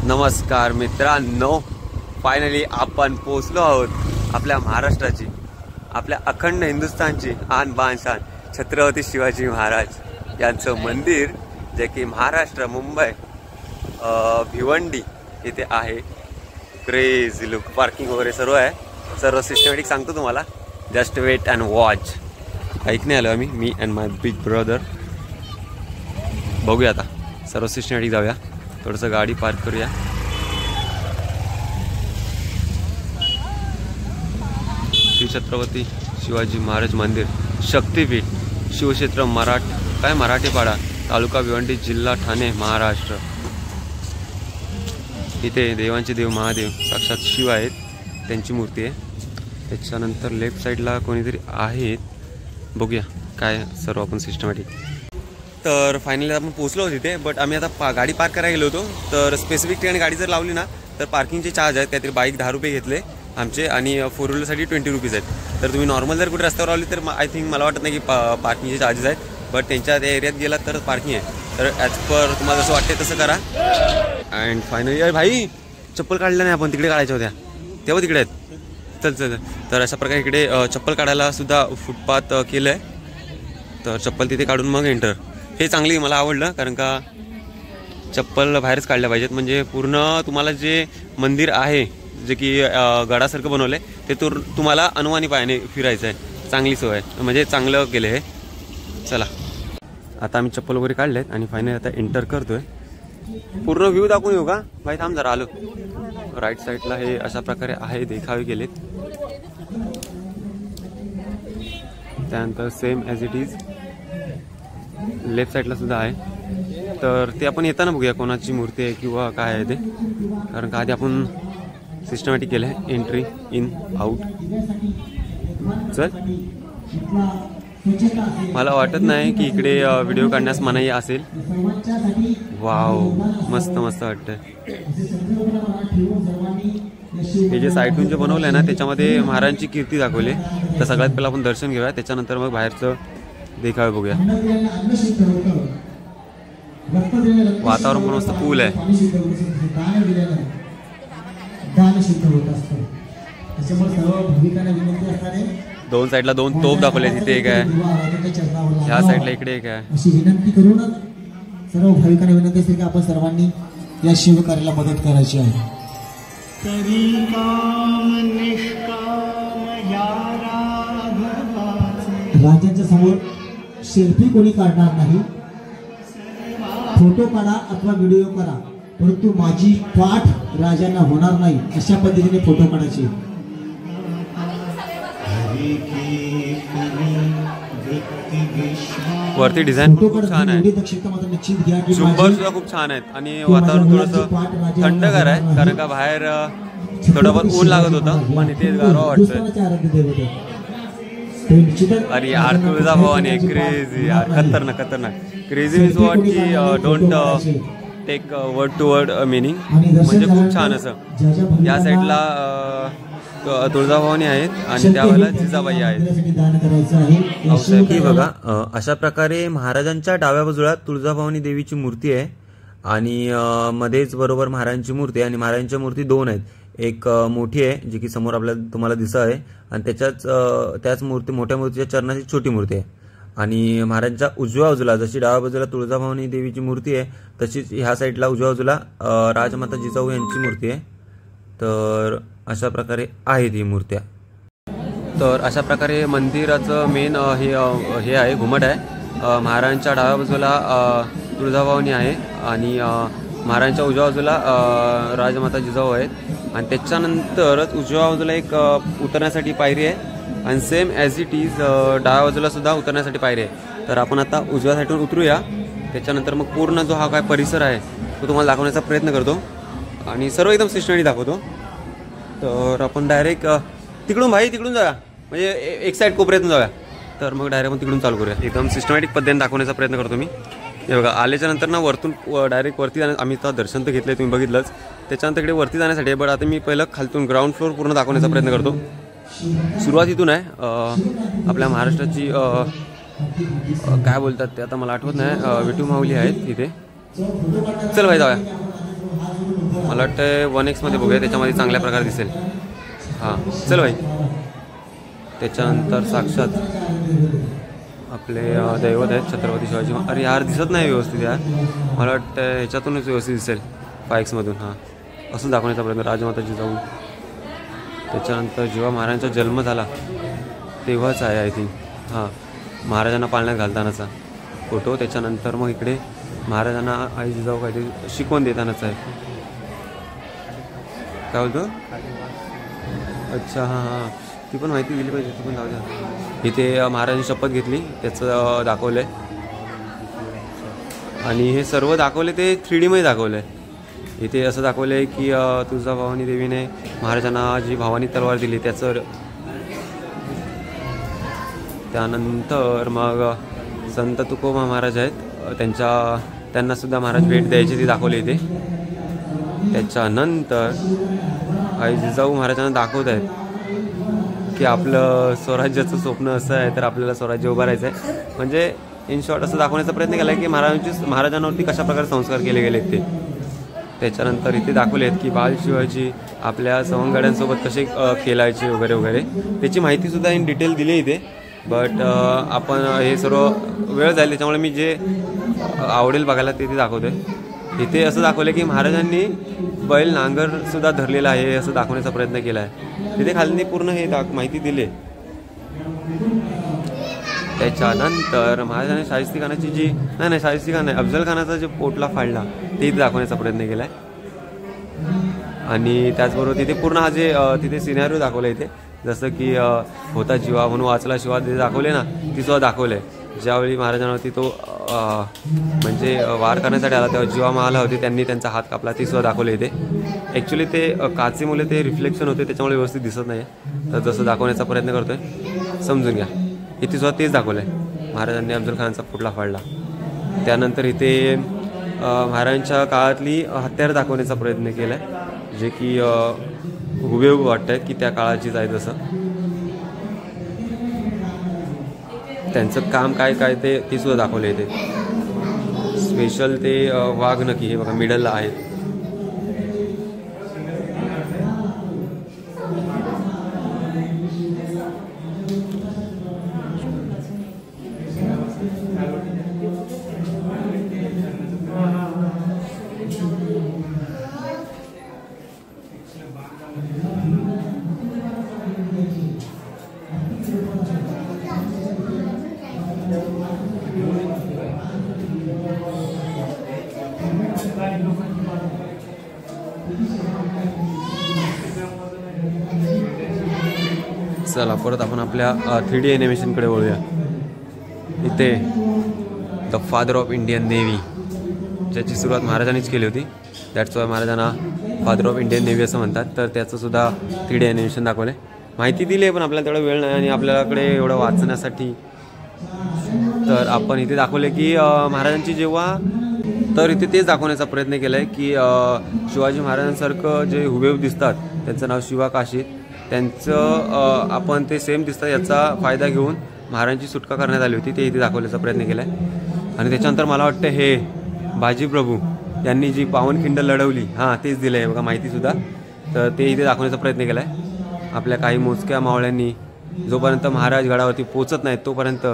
नमस्कार मित्रांनो, फायनली आपण पोहोचलो आहोत आपल्या महाराष्ट्राची, आपल्या अखंड हिंदुस्थानची आन बान शान छत्रपती शिवाजी महाराज यांचं मंदिर, जे की महाराष्ट्र मुंबई भिवंडी येथे आहे। क्रेझी लुक, पार्किंग वगैरे सर्व आहे, सर्व सिस्टमॅटिक सांगतो तुम्हाला। Just wait and watch. ऐकणे आलो आम्ही, मी अँड माय बिग ब्रदर। बघूया आता सर्व सिस्टमॅटिक, जाऊया थोडंसं गाडी पार्क करूया। श्री छत्रपती शिवाजी महाराज मंदिर, शक्तिपीठ, शिवक्षेत्र, मराठेपाडा, तालुका भिवंडी, जिल्हा ठाणे, महाराष्ट्र। इथे देवांचे देव महादेव साक्षात शिव आहेत, त्यांची मूर्ती आहे। त्याच्यानंतर लेफ्ट साईडला कोणीतरी आहेत, बघूया काय सर्व आपण सिस्टमॅटिक। तर फायनली आपण पोहोचलो होतो तिथे, बट आम्ही आता गाडी पार्क करायला गेलो होतो। तर स्पेसिफिक ठिकाणी गाडी जर लावली ना तर पार्किंगचे चार्ज आहेत, काहीतरी बाईक 10 रुपये घेतले आमचे, आणि 4 व्हीलरसाठी 20 रुपीज आहेत। तर तुम्ही नॉर्मल जर कुठे रस्त्यावर लावली तर आय थिंक मला वाटत नाही की पार्किंगचे चार्जेस आहेत, बट त्यांच्या त्या एरियात गेला तर पार्किंग आहे। तर ॲज पर तुम्हाला जसं वाटते तसं करा। अँड फायनली, अरे भाई चप्पल काढल्या नाही आपण, तिकडे काढायच्या होत्या तेव्हा तिकडे आहेत। चल तर अशा प्रकारे इकडे चप्पल काढायला सुद्धा फुटपाथ केलं आहे। तर चप्पल तिथे काढून मग एंटर, हे चांगली मला आवडलं, कारण का चप्पल बाहेरच काढल्या पाहिजेत। म्हणजे पूर्ण तुम्हाला जे मंदिर आहे, जे की गडासारखं बनवलं आहे, ते तुम्हाला अनुवानी पायाने फिरायचं आहे। चांगली सोय आहे, म्हणजे चांगलं केलं हे। चला आता आम्ही चप्पल वगैरे काढलेत आणि फायनली आता एंटर करतोय। पूर्ण व्ह्यू दाखवून येऊ का भाई? थांब जरा, आलो। राईट साईडला हे अशा प्रकारे आहे, देखावे केलेत। त्यानंतर same as it is left साईडला सुद्धा आहे। तर ते आपण येताना बघूया कोणाची मूर्ती आहे किंवा काय आहे ते, कारण का आधी आपण सिस्टमॅटिक केलं आहे, एंट्री इन आउट। चल, मला वाटत नाही की इकडे व्हिडिओ काढण्यास मनाई असेल। वाव, मस्त मस्त वाटतं। हे जे साईडून जे बनवलं आहे ना, त्याच्यामध्ये महाराजांची कीर्ती दाखवली। तर सगळ्यात पहिला आपण दर्शन घेऊया, त्याच्यानंतर मग बाहेरचं देखावे बघूया। वातावरण पण मस्त कूल आहे। दोन साईडला 2 तोफ दाखवले, तिथे एक आहे, ह्या साईडला इकडे एक आहे। अशी विनंती करून सर्व भाविकांना विनंती असते की आपण सर्वांनी या शिवकार्याला मदत करायची आहे। तरी काम निष्काम या राजांच्या समोर सेल्फी कोणी काढणार नाही, फोटो काढा अथवा व्हिडिओ करा, परंतु माझी पाठ राजांना होणार नाही अशा पद्धतीने फोटो काढायचे। वरती डिझाईन खूप छान आहे, झुंबर सुद्धा खूप छान आहेत, आणि वातावरण थोडंसं थंडगार आहे, कारण का बाहेर थोडंफार ऊन लागत होतं, पण इथे गारवा वाटतोय। अरे यार, तुळजाभवानी क्रेझी यार, खतरनाक। क्रेझी मीन्स वॉट की don't take word to word meaning, म्हणजे खूप छान असं। या साईडला तुळजाभवानी आहेत आणि त्यावेळेला जिजाबाई आहेत। ही बघा, अशा प्रकारे महाराजांच्या डाव्या बाजूला तुळजाभवानी देवीची मूर्ती आहे, आणि मध्येच बरोबर महाराजांची मूर्ती आहे, आणि महाराजांच्या मूर्ती 2 आहेत। एक मोठी आहे जी की समोर आपल्याला तुम्हाला दिसत आहे, आणि त्याच मोठ्या मूर्तीच्या चरणाची छोटी मूर्ती आहे। आणि महाराजांच्या उजव्या बाजूला, जशी डाव्या बाजूला तुळजाभवानी देवीची मूर्ती आहे, तशीच ह्या साईडला उजव्या बाजूला राजमाता जिजाऊ यांची मूर्ती आहे। तर अशा प्रकारे आहेत ही मूर्त्या। तर अशा प्रकारे मंदिराचं मेन हे आहे, घुमट आहे। महाराजांच्या डाव्या बाजूला तुळजाभवानी आहे, आणि महाराजांच्या उजव्या बाजूला राजमाता जिजाऊ आहेत, आणि त्याच्यानंतरच उजव्या बाजूला एक उतरण्यासाठी पायरी आहे, आणि सेम ॲज इट इज डाव्या बाजूला सुद्धा उतरण्यासाठी पायरी आहे। तर आपण आता उजव्या साईडून उतरूया, त्याच्यानंतर मग पूर्ण जो हा काय परिसर आहे तो तुम्हाला दाखवण्याचा प्रयत्न करतो, आणि सर्व एकदम सिस्टमॅटिक दाखवतो। तर आपण डायरेक्ट तिकडून जाऊया, म्हणजे एक साईड कोपऱ्यातून जाऊया, तर मग डायरेक्ट आपण तिकडून चालू करूया। एकदम सिस्टमॅटिक पद्धतीने दाखवण्याचा प्रयत्न करतो मी। हे बघा, आल्याच्या नंतर ना वरतून डायरेक्ट वरती जाण्या, आम्ही तर दर्शन तर घेतलं, तुम्ही बघितलंच। त्याच्यानंतर इकडे वरती जाण्यासाठी, बट आता मी पहिलं खालतून ग्राउंड फ्लोअर पूर्ण दाखवण्याचा प्रयत्न करतो। सुरुवात इथून आहे, आपल्या महाराष्ट्राची काय बोलतात ते आता मला आठवत नाही, विठू माऊली आहेत इथे। चल भाई जाऊया। मला वाटतं 1x मध्ये बघूया, त्याच्यामध्ये चांगल्या प्रकारे दिसेल. हां चल भाई. त्याच्यानंतर साक्षात आपले दैवत आहेत छत्रपती शिवाजी. अरे यार दिसत नाही व्यवस्थित यार, मला वाटतं ह्याच्यातूनच व्यवस्थित दिसेल 5x मधून. हां असं दाखवण्याचा प्रयत्न राजमाता जिजाऊ. त्याच्यानंतर जेव्हा महाराजांचा जन्म झाला तेव्हाच आहे आय थिंक. हां महाराजांना पाळण्यात घालतानाचा फोटो. त्याच्यानंतर मग इकडे महाराजांना आई जिजाऊ काहीतरी शिकवण देतानाच आहे. काय बोलतो? अच्छा हां हां ती पण माहिती दिली पाहिजे, ती पण जाऊ द्या. इथे महाराजांनी शपथ घेतली त्याचं दाखवलं आहे. आणि हे सर्व दाखवले ते 3D मध्ये दाखवलं आहे. इथे असं दाखवलं आहे की तुळजाभवानी देवीने महाराजांना जी भवानी तलवार दिली त्याचं. त्यानंतर मग संत तुकोबा महाराज आहेत, त्यांनासुद्धा महाराज भेट द्यायची ती दाखवली इथे. त्याच्यानंतर आई जिजाऊ महाराजांना दाखवत आहेत की आपलं स्वराज्याचं स्वप्न असं आहे तर आपल्याला स्वराज्य उभारायचं आहे. म्हणजे इन शॉर्ट असं दाखवण्याचा प्रयत्न केला आहे की महाराजांवरती कशा प्रकारे संस्कार केले गेले ते. त्याच्यानंतर इथे दाखवले आहेत की बाल शिवाजी आपल्या सवंगड्यांसोबत कसे खेळायचे वगैरे वगैरे त्याची माहितीसुद्धा इन डिटेल दिली इथे. बट आपण हे सर्व वेळ जाईल त्याच्यामुळे मी जे आवडेल बघायला ते दाखवतो आहे. इथे असं दाखवलं की महाराजांनी बैल नांगरसुद्धा धरलेला आहे असं दाखवण्याचा प्रयत्न केला आहे. तिथे खाली पूर्ण हे माहिती दिली. त्याच्यानंतर महाराजांनी शाहिस्ती खानाची जी नाही शाहिस्ती खान नाही अफजल खानाचा जे पोटला फाडला ते इथे दाखवण्याचा प्रयत्न केला आहे. आणि त्याचबरोबर तिथे पूर्ण हा जे तिथे सिनेरिओ दाखवला इथे जसं की होता जीवा म्हणून वाचला शिवा जे दाखवले ना ती सुद्धा दाखवलं आहे. ज्यावेळी महाराजांवरती तो म्हणजे वार करण्यासाठी आला तेव्हा जीवा महाला होते त्यांनी त्यांचा हात कापला ती सुद्धा दाखवले इथे. ॲक्च्युली ते काचेमुळे ते रिफ्लेक्शन होते त्याच्यामुळे व्यवस्थित दिसत नाही आहे. तर जसं दाखवण्याचा प्रयत्न करतो आहे समजून घ्या. इथे सुद्धा तेच दाखवलं आहे महाराजांनी अफजल खानचा पुटला फाडला. त्यानंतर इथे महाराजांच्या काळातली हत्यार दाखवण्याचा प्रयत्न केला आहे जे की हुबेहूब वाटत आहेत की त्या काळाचीच आहे. जसं त्यांचं काम काय काय ते सुद्धा दाखवले इथे. स्पेशल ते वाघ नक्की हे बघा मिडलला आहे. चला परत आपण आपल्या 3D ॲनिमेशनकडे वळूया. इथे the father of Indian navy ज्याची सुरुवात महाराजांनीच केली होती. दॅट्स वाय महाराजांना फादर ऑफ इंडियन नेव्ही असं म्हणतात. तर त्याचंसुद्धा 3D ॲनिमेशन दाखवलं आहे. माहिती दिली आहे पण आपल्याला तेवढा वेळ नाही आणि आपल्याकडे एवढं वाचण्यासाठी. तर आपण इथे दाखवले की महाराजांची जेव्हा तर इथे तेच दाखवण्याचा प्रयत्न केला आहे की शिवाजी महाराजांसारखं जे हुबेहूब दिसतात त्यांचं नाव शिवा काशीद त्यांचं आपण ते सेम दिसतात याचा फायदा घेऊन महाराजांची सुटका करण्यात आली होती ते इथे दाखवण्याचा प्रयत्न केला आहे. आणि त्याच्यानंतर मला वाटतं हे बाजीप्रभू यांनी जी पावनखिंड लढवली हां तेच दिलं आहे बघा माहितीसुद्धा. तर ते इथे दाखवण्याचा प्रयत्न केला आहे. आपल्या काही मोजक्या मावळ्यांनी जोपर्यंत महाराज गडावरती पोचत नाहीत तोपर्यंत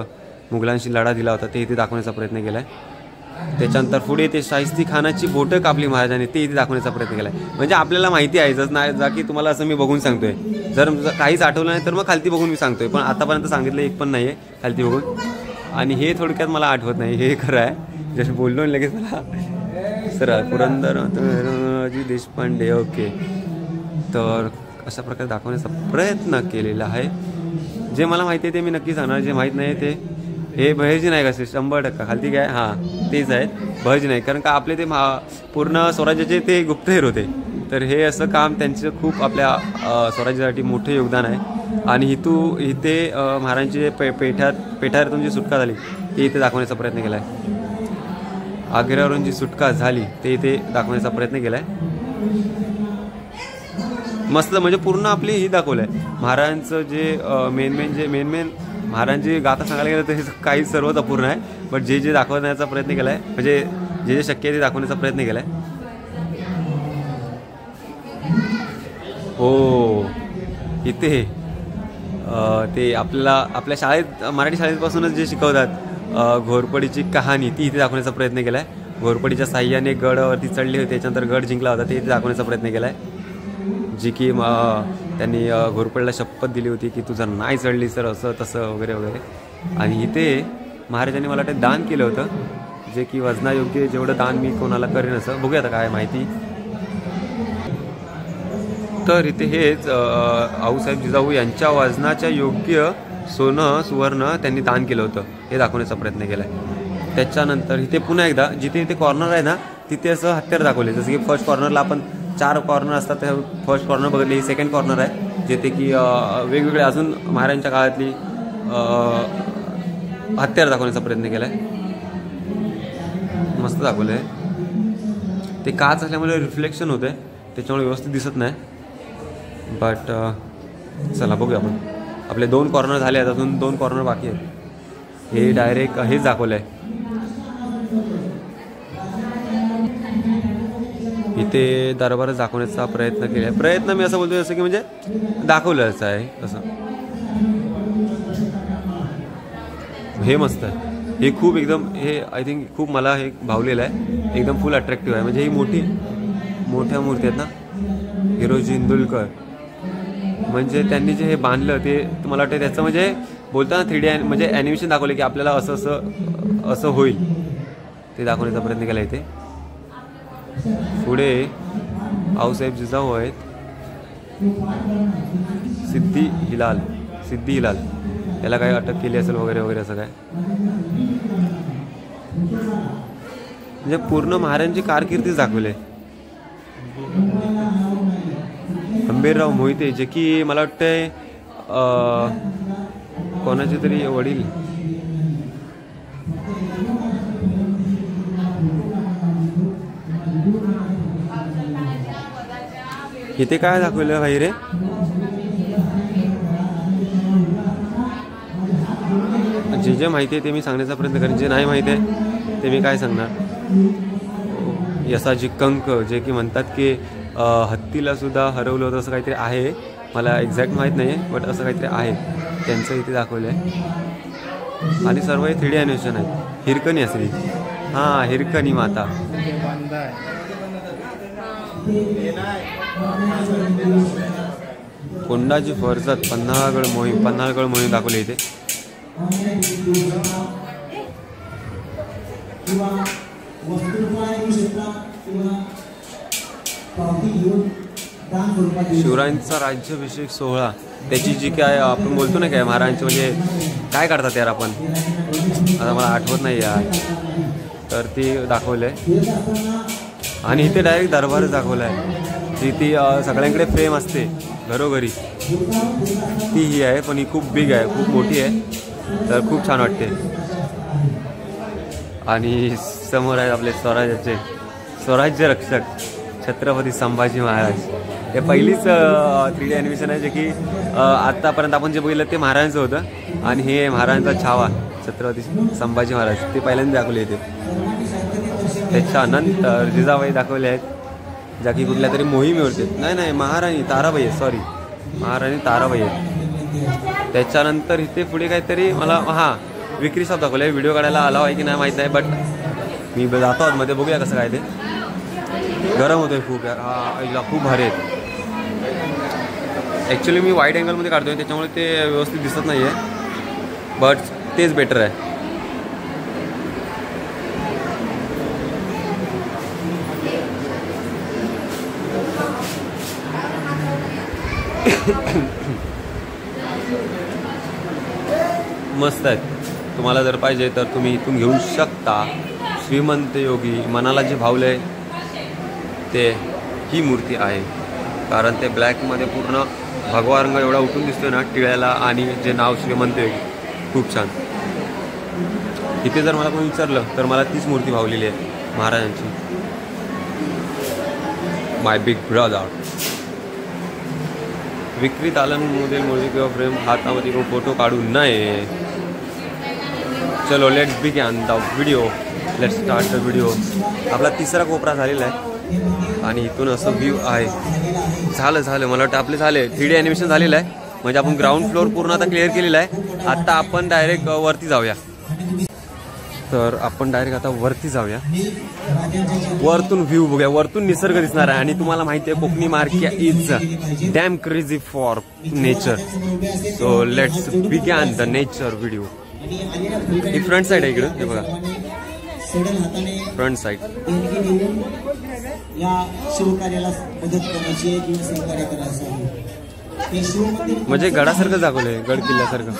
मुघलांशी लढा दिला होता ते इथे दाखवण्याचा प्रयत्न केला आहे. त्याच्यानंतर पुढे ते शाहिस्ती खानाची बोटं कापली महाराजांनी ते इथे दाखवण्याचा प्रयत्न केला आहे. म्हणजे आपल्याला माहिती आहे जसं नाही जा की तुम्हाला असं मी बघून सांगतोय. जर काहीच आठवलं नाही तर मग खालती बघून मी सांगतोय पण आतापर्यंत सांगितलं एक पण नाही आहे खालती बघून. आणि हे थोडक्यात मला आठवत नाही हे खरं आहे जसं बोललो लगेच मला सर पुरंदरजी देशपांडे ओके. तर अशा प्रकारे दाखवण्याचा प्रयत्न केलेला आहे. जे मला माहिती आहे ते मी नक्की सांगणार. जे माहीत नाही ते हे बहिर्जी नाही कसे 100% खालती काय हां तेच आहेत बहिर्जी नाही कारण का आपले ते पूर्ण स्वराज्याचे ते गुप्तहेर होते. तर हे असं काम त्यांचं खूप आपल्या स्वराज्यासाठी मोठं योगदान आहे. आणि इथे महाराजांची पेठावरून जी सुटका झाली ते इथे दाखवण्याचा प्रयत्न केला आहे. आग्र्यावरून जी सुटका झाली ते इथे दाखवण्याचा प्रयत्न केला आहे. मस्त म्हणजे पूर्ण आपली ही दाखवलं आहे महाराजांचं जे मेन महाराजांची गाथा सांगायला गेलं तर हे काही सर्वच अपूर्ण आहे. बट जे दाखवण्याचा प्रयत्न केला आहे म्हणजे जे शक्य आहे ते दाखवण्याचा प्रयत्न केला आहे. हो इथे ते आपल्या शाळेत मराठी शाळेपासूनच जे शिकवतात घोरपडीची कहाणी ती इथे दाखवण्याचा प्रयत्न केला आहे. घोरपडीच्या साह्याने गडावरती चढले होते, त्याच्यानंतर गड जिंकला होता ते इथे दाखवण्याचा प्रयत्न केला आहे. जी की त्यांनी घोरपडीला शपथ दिली होती की तू जर नाही चढली तर असं तसं वगैरे वगैरे. आणि इथे महाराजांनी मला वाटतं दान केलं होतं, जे की वजनायोग्य जेवढं दान मी कोणाला करेन असं. बघूया आता काय माहिती. तर इथे हेच आऊसाहेब जिजाऊ यांच्या वजनाच्या योग्य सोनं सुवर्ण त्यांनी दान केलं होतं हे दाखवण्याचा प्रयत्न केला आहे. त्याच्यानंतर इथे पुन्हा एकदा जिथे इथे कॉर्नर आहे ना तिथे असं हत्यार दाखवले. जसं की फर्स्ट कॉर्नरला आपण 4 कॉर्नर असतात, त्या फर्स्ट कॉर्नर बघितली. ही सेकंड कॉर्नर आहे जिथे की वेगवेगळे अजून महाराजांच्या काळातली हत्यार दाखवण्याचा प्रयत्न केला आहे. मस्त दाखवलं आहे. ते काच असल्यामुळे रिफ्लेक्शन होतं आहे, त्याच्यामुळे व्यवस्थित दिसत नाही. बट चला बघूया आपण. आपले 2 कॉर्नर झाले आहेत, अजून 2 कॉर्नर बाकी आहेत. हे डायरेक्ट हेच दाखवलं आहे. इथे दरबारच दाखवण्याचा प्रयत्न केला आहे. प्रयत्न मी असं बोलतोय जसं की म्हणजे दाखवलंच आहे असं. हे मस्त आहे. हे खूप एकदम हे आय थिंक खूप मला हे भावलेलं आहे. एकदम फुल अट्रॅक्टिव्ह आहे. म्हणजे ही मोठ्या मूर्ती आहेत ना हिरोजी इंदुलकर, म्हणजे त्यांनी जे हे बांधलं ते मला वाटतं त्याचं म्हणजे बोलताना 3D म्हणजे ॲनिमेशन दाखवलं की आपल्याला असं होईल ते दाखवण्याचा प्रयत्न केला इथे. पुढे आऊसाहेब जिजाऊ आहेत. सिद्धी हिलाल याला काय अटक केली असेल वगैरे वगैरे असं काय. म्हणजे पूर्ण महाराजांची कारकिर्दीच दाखवली. अंबेरराव मोहिते जे की मला वाटतंय कोणाचे तरी वडील. इथे काय दाखवलं भाई रे. जे माहिती आहे ते मी सांगण्याचा प्रयत्न करेन, जे नाही माहिती आहे ते मी काय सांगणार. यसाजी कंक जे की म्हणतात की हत्तीला सुद्धा हरवलं होतं असं काहीतरी आहे. मला एक्झॅक्ट माहीत नाही आहे बट असं काहीतरी आहे. त्यांचं इथे दाखवलं आहे. आणि सर्व हे 3D ॲनिमेशन आहे. हिरकणी असली हां हिरकणी माता. कोंडाजी फरजत पन्हाळगड मोहीम दाखवली इथे. शिवरायांचा राज्याभिषेक सोहळा त्याची जी काय आपण बोलतो ना काय महाराजांचे म्हणजे काय काढतात यार आपण, आता मला आठवत नाही यार. तर ती दाखवलंय. आणि इथे डायरेक्ट दरबारच दाखवला आहे. जी ती सगळ्यांकडे फ्रेम असते घरोघरी ती ही आहे, पण ही खूप बिग आहे, खूप मोठी आहे. तर खूप छान वाटते. आणि समोर आहेत आपले स्वराज्य रक्षक छत्रपती संभाजी महाराज. हे पहिलीच 3D ॲनिमेशन आहे जे की आत्तापर्यंत आपण जे बघितलं ते महाराजांचं होतं. आणि हे महाराजांचा छावा छत्रपती संभाजी महाराज ते पहिल्यांदा दाखवले येते. त्याच्यानंतर जिजाबाई दाखवले आहेत ज्या की कुठल्या तरी मोहिमेवरती. नाही महाराणी ताराबाई आहे, सॉरी महाराणी ताराबाई आहे. त्याच्यानंतर इथे पुढे काहीतरी मला विक्री शॉप दाखवले. व्हिडिओ काढायला आला आहे की नाही माहीत नाही, बट मी जातो आतमध्ये बघूया कसं काय. ते गरम होतोय खूप यार. खूप भारी आहेत. ॲक्च्युली मी वाईड अँगलमध्ये काढतोय त्याच्यामुळे ते व्यवस्थित दिसत नाही आहे, बट तेच बेटर आहे. मस्त आहेत. तुम्हाला जर पाहिजे तर तुम्ही इथून घेऊ शकता. श्रीमंत योगी मनाला जे भावलंय ते ही मूर्ती आहे. कारण ते ब्लॅकमध्ये पूर्ण भगवा रंग एवढा उठून दिसतोय ना टिळ्याला, आणि जे नाव श्रीमंत योगी खूप छान. इथे जर मला कोणी विचारलं तर मला तीच मूर्ती भावलेली आहे महाराजांची. माय बिग ब्रदर. विक्री तालन मोडेल मूर्ती किंवा फ्रेम हातामध्ये किंवा फोटो काढू नये. चलो let's begin the video. Let's start the video. आपला तिसरा कोपरा झालेला आहे आणि इथून असं व्ह्यू आहे. झालं मला वाटतं आपले झाले 3D ॲनिमेशन झालेलं आहे. म्हणजे आपण ग्राउंड फ्लोअर पूर्ण आता क्लिअर केलेला आहे. आता आपण डायरेक्ट वरती जाऊया. तर आपण डायरेक्ट आता वरती जाऊया. वरतून व्ह्यू बघूया. वरतून निसर्ग दिसणार आहे. आणि तुम्हाला माहिती आहे Konkani Markiya is damn crazy for nature. So let's begin the nature video. ही फ्रंट साईड आहे इकडं, हे बघा फ्रंट साईड. या शिवकार्याला मदत करायची किंवा सहकार्य करायचं आहे. म्हणजे गडासारखं दाखवलंय, गड किल्ल्यासारखं.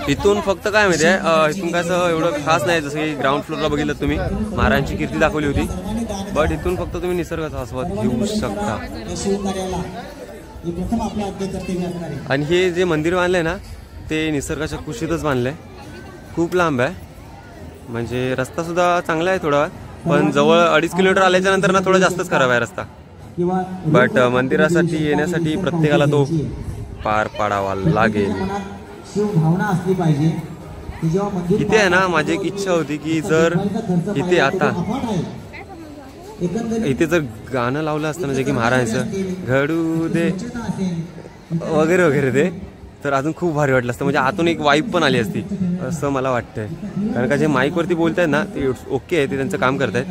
इथून फक्त काय माहिती आहे, इथून काय असं एवढं खास नाही. जसं की ग्राउंड फ्लोअरला बघितलं तुम्ही महाराजांची कीर्ती दाखवली होती. बट इथून फक्त तुम्ही निसर्गाचा आस्वाद घेऊ शकता. आणि हे जे मंदिर बांधलंय ना ते निसर्गाच्या कुशीतच बांधलंय. खूप लांब आहे. म्हणजे रस्ता सुद्धा चांगला आहे थोडा, पण जवळ 2.5 किलोमीटर आल्याच्या नंतर ना थोडा जास्तच खराब आहे रस्ता. बट मंदिरासाठी येण्यासाठी प्रत्येकाला तो पार पाडावा लागेल. इथे आहे ना माझी एक इच्छा होती की जर इथे आता इथे जर गाणं लावलं असतं ना जे की महाराजांचं घडू दे वगैरे वगैरे ते, तर अजून खूप भारी वाटलं असतं. म्हणजे आतून एक वाईब पण आली असती असं मला वाटतंय. कारण का जे माईकवरती बोलत आहेत ना ते ओके आहे, ते त्यांचं काम करत आहेत.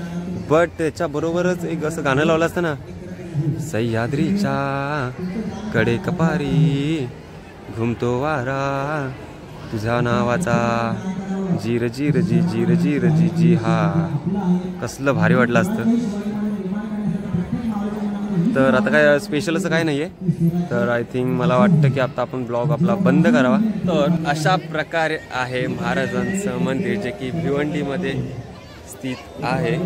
बट त्याच्याबरोबरच एक असं गाणं लावलं असतं ना, सह्याद्रीच्या कडे कपारी घुमतो वारा तुझ्या नावाचा जीर जीर जी जीर जीर जी जी, हा कसलं भारी वाटलं असतं. तर आता काय स्पेशल असं काय नाही आहे. तर आय थिंक मला वाटतं की आता आपण ब्लॉग आपला बंद करावा. तर अशा प्रकारे आहे महाराजांचं मंदिर जे की भिवंडीमध्ये स्थित आहे.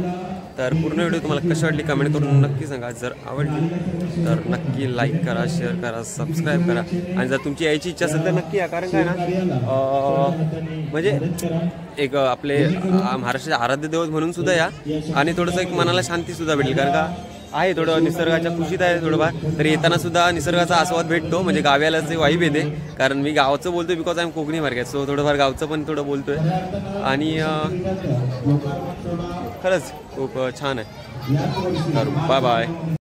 तर पूर्ण व्हिडिओ तुम्हाला कशी वाटली कमेंट करून नक्की सांगा. जर आवडली तर नक्की लाईक करा, शेअर करा, सबस्क्राईब करा. आणि जर तुमची यायची इच्छा असेल तर नक्की या. कारण काय ना म्हणजे एक आपले महाराष्ट्राचे आराध्य दैवत म्हणून सुद्धा या. आणि थोडंसं एक मनाला शांती सुद्धा भेटेल. कारण का आहे थोडं निसर्गाच्या कुशीत आहे थोडंफार, तर येताना सुद्धा निसर्गाचा आस्वाद भेटतो. म्हणजे गावालाच वाईब येते. कारण मी गावचं बोलतोय because I am Konkani market, so थोडंफार गावचं पण थोडं बोलतोय. आणि खरंच खूप छान आहे. तर बाय बाय.